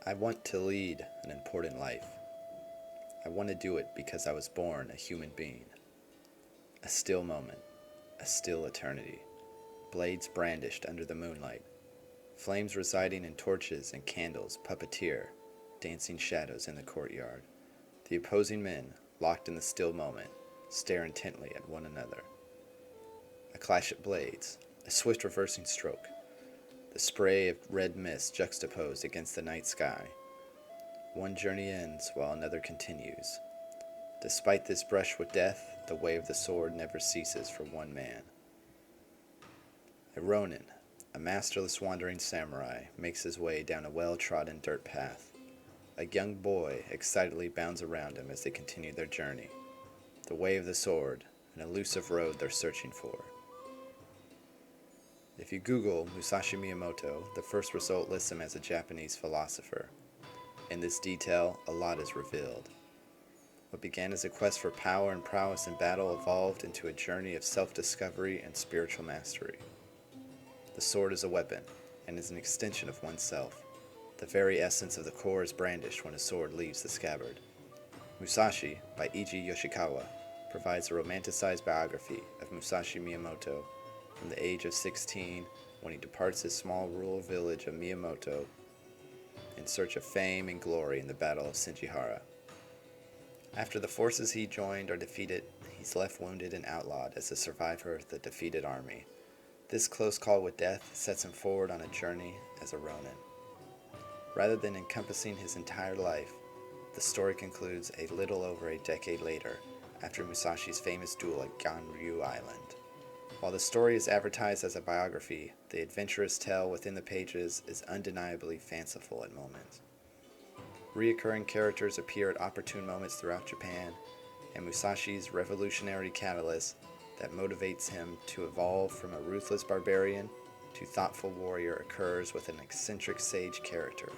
I want to lead an important life. I want to do it because I was born a human being. A still moment, a still eternity, blades brandished under the moonlight, flames residing in torches and candles puppeteer, dancing shadows in the courtyard. The opposing men, locked in the still moment, stare intently at one another. A clash of blades, a swift reversing stroke, the spray of red mist juxtaposed against the night sky. One journey ends while another continues. Despite this brush with death, the way of the sword never ceases for one man. A ronin, a masterless wandering samurai, makes his way down a well-trodden dirt path. A young boy excitedly bounds around him as they continue their journey. The way of the sword, an elusive road they're searching for. If you Google Musashi Miyamoto, the first result lists him as a Japanese philosopher. In this detail, a lot is revealed. What began as a quest for power and prowess in battle evolved into a journey of self-discovery and spiritual mastery. The sword is a weapon, and is an extension of oneself. The very essence of the core is brandished when a sword leaves the scabbard. Musashi, by Eiji Yoshikawa, provides a romanticized biography of Musashi Miyamoto from the age of 16 when he departs his small rural village of Miyamoto in search of fame and glory in the Battle of Senjihara. After the forces he joined are defeated, he's left wounded and outlawed as a survivor of the defeated army. This close call with death sets him forward on a journey as a ronin. Rather than encompassing his entire life, the story concludes a little over a decade later, after Musashi's famous duel at Ganryu Island. While the story is advertised as a biography, the adventurous tale within the pages is undeniably fanciful at moments. Reoccurring characters appear at opportune moments throughout Japan, and Musashi's revolutionary catalyst that motivates him to evolve from a ruthless barbarian to thoughtful warrior occurs with an eccentric sage character,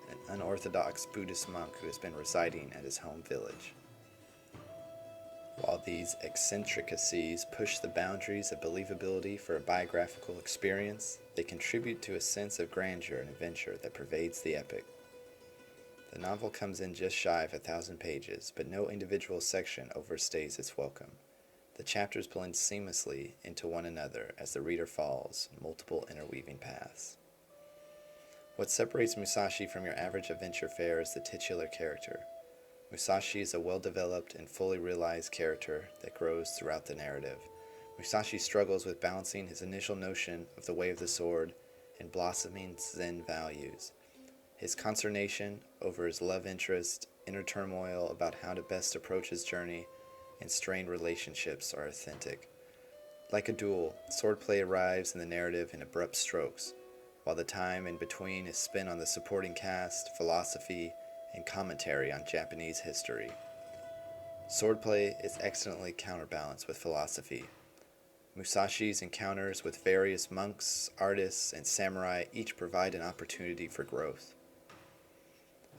an unorthodox Buddhist monk who has been residing at his home village. While these eccentricities push the boundaries of believability for a biographical experience, they contribute to a sense of grandeur and adventure that pervades the epic. The novel comes in just shy of 1,000 pages, but no individual section overstays its welcome. The chapters blend seamlessly into one another as the reader follows multiple interweaving paths. What separates Musashi from your average adventure fare is the titular character. Musashi is a well-developed and fully realized character that grows throughout the narrative. Musashi struggles with balancing his initial notion of the way of the sword and blossoming Zen values. His consternation over his love interest, inner turmoil about how to best approach his journey, and strained relationships are authentic. Like a duel, swordplay arrives in the narrative in abrupt strokes, while the time in between is spent on the supporting cast, philosophy, and commentary on Japanese history. Swordplay is excellently counterbalanced with philosophy. Musashi's encounters with various monks, artists, and samurai each provide an opportunity for growth.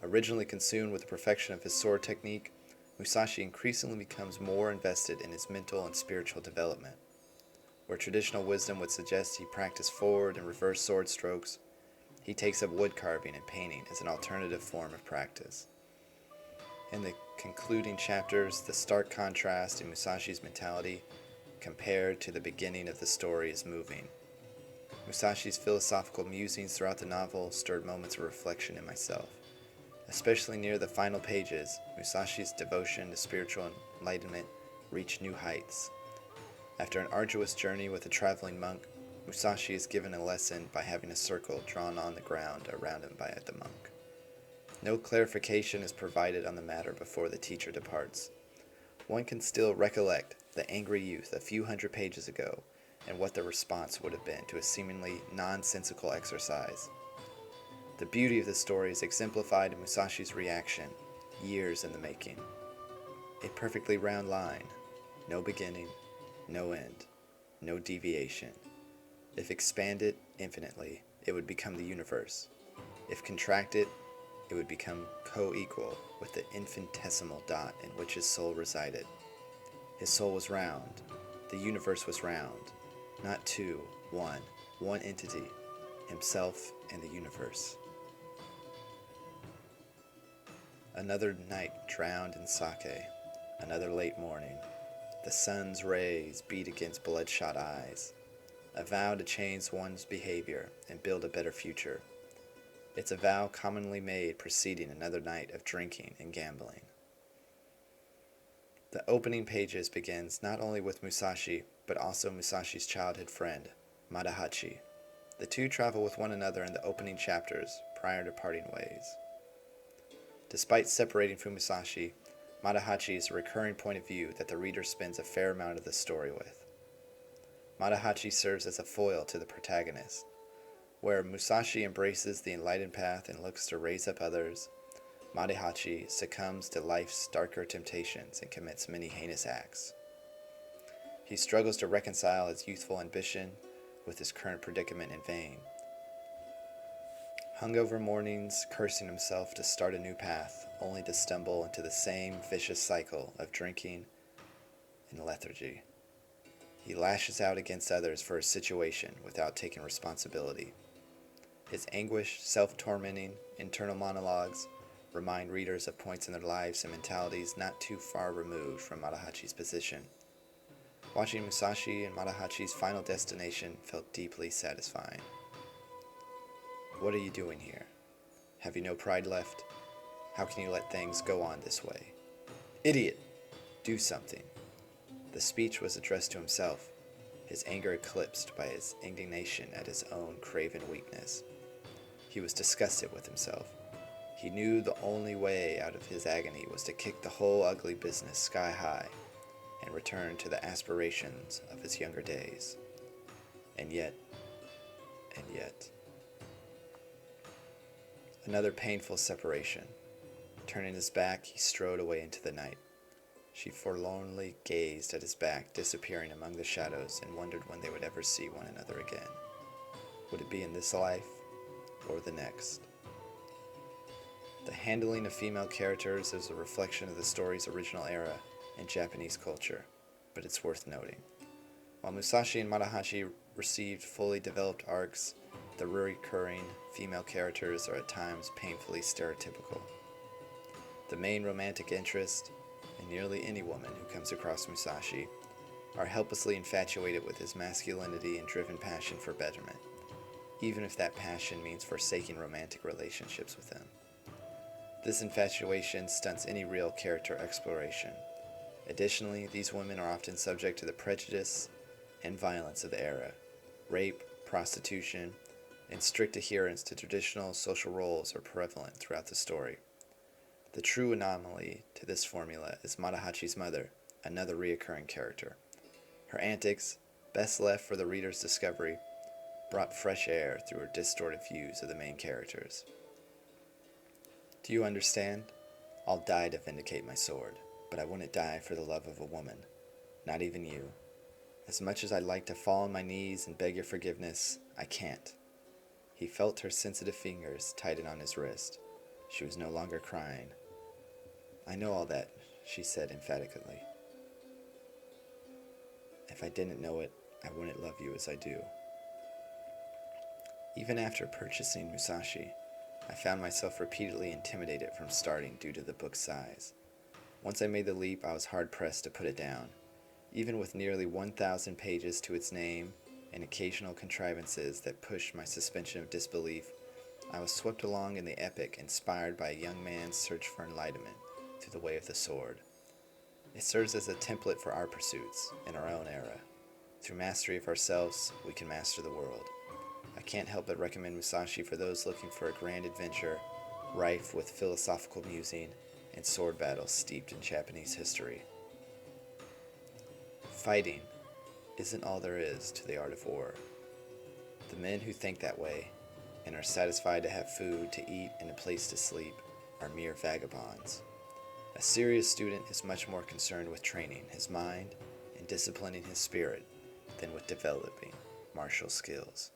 Originally consumed with the perfection of his sword technique, Musashi increasingly becomes more invested in his mental and spiritual development. Where traditional wisdom would suggest he practice forward and reverse sword strokes, he takes up wood carving and painting as an alternative form of practice. In the concluding chapters, the stark contrast in Musashi's mentality compared to the beginning of the story is moving. Musashi's philosophical musings throughout the novel stirred moments of reflection in myself. Especially near the final pages, Musashi's devotion to spiritual enlightenment reached new heights. After an arduous journey with a traveling monk, Musashi is given a lesson by having a circle drawn on the ground around him by the monk. No clarification is provided on the matter before the teacher departs. One can still recollect the angry youth a few hundred pages ago and what the response would have been to a seemingly nonsensical exercise. The beauty of the story is exemplified in Musashi's reaction, years in the making. A perfectly round line, no beginning, no end, no deviation. If expanded infinitely, it would become the universe. If contracted, it would become co-equal with the infinitesimal dot in which his soul resided. His soul was round. The universe was round. Not two, one entity, himself and the universe. Another night drowned in sake, another late morning. The sun's rays beat against bloodshot eyes. A vow to change one's behavior and build a better future. It's a vow commonly made preceding another night of drinking and gambling. The opening pages begins not only with Musashi, but also Musashi's childhood friend, Madahachi. The two travel with one another in the opening chapters prior to parting ways. Despite separating from Musashi, Madahachi is a recurring point of view that the reader spends a fair amount of the story with. Madahachi serves as a foil to the protagonist. Where Musashi embraces the enlightened path and looks to raise up others, Madahachi succumbs to life's darker temptations and commits many heinous acts. He struggles to reconcile his youthful ambition with his current predicament in vain. Hungover mornings, cursing himself to start a new path, only to stumble into the same vicious cycle of drinking and lethargy. He lashes out against others for his situation without taking responsibility. His anguished, self-tormenting, internal monologues remind readers of points in their lives and mentalities not too far removed from Madahachi's position. Watching Musashi and Madahachi's final destination felt deeply satisfying. What are you doing here? Have you no pride left? How can you let things go on this way? Idiot! Do something. The speech was addressed to himself, his anger eclipsed by his indignation at his own craven weakness. He was disgusted with himself. He knew the only way out of his agony was to kick the whole ugly business sky high and return to the aspirations of his younger days. And yet, another painful separation. Turning his back, he strode away into the night. She forlornly gazed at his back disappearing among the shadows and wondered when they would ever see one another again. Would it be in this life or the next? The handling of female characters is a reflection of the story's original era in Japanese culture, but it's worth noting. While Musashi and Madahachi received fully developed arcs, the recurring female characters are at times painfully stereotypical. The main romantic interest, and nearly any woman who comes across Musashi, are helplessly infatuated with his masculinity and driven passion for betterment, even if that passion means forsaking romantic relationships with him. This infatuation stunts any real character exploration. Additionally, these women are often subject to the prejudice and violence of the era. Rape, prostitution, and strict adherence to traditional social roles are prevalent throughout the story. The true anomaly to this formula is Madahachi's mother, another reoccurring character. Her antics, best left for the reader's discovery, brought fresh air through her distorted views of the main characters. Do you understand? I'll die to vindicate my sword, but I wouldn't die for the love of a woman, not even you. As much as I'd like to fall on my knees and beg your forgiveness, I can't. He felt her sensitive fingers tighten on his wrist. She was no longer crying. I know all that, she said emphatically. If I didn't know it, I wouldn't love you as I do. Even after purchasing Musashi, I found myself repeatedly intimidated from starting due to the book's size. Once I made the leap, I was hard-pressed to put it down. Even with nearly 1,000 pages to its name and occasional contrivances that pushed my suspension of disbelief, I was swept along in the epic inspired by a young man's search for enlightenment through the way of the sword. It serves as a template for our pursuits in our own era. Through mastery of ourselves, we can master the world. I can't help but recommend Musashi for those looking for a grand adventure, rife with philosophical musing and sword battles steeped in Japanese history. Fighting isn't all there is to the art of war. The men who think that way and are satisfied to have food to eat and a place to sleep are mere vagabonds. A serious student is much more concerned with training his mind and disciplining his spirit than with developing martial skills.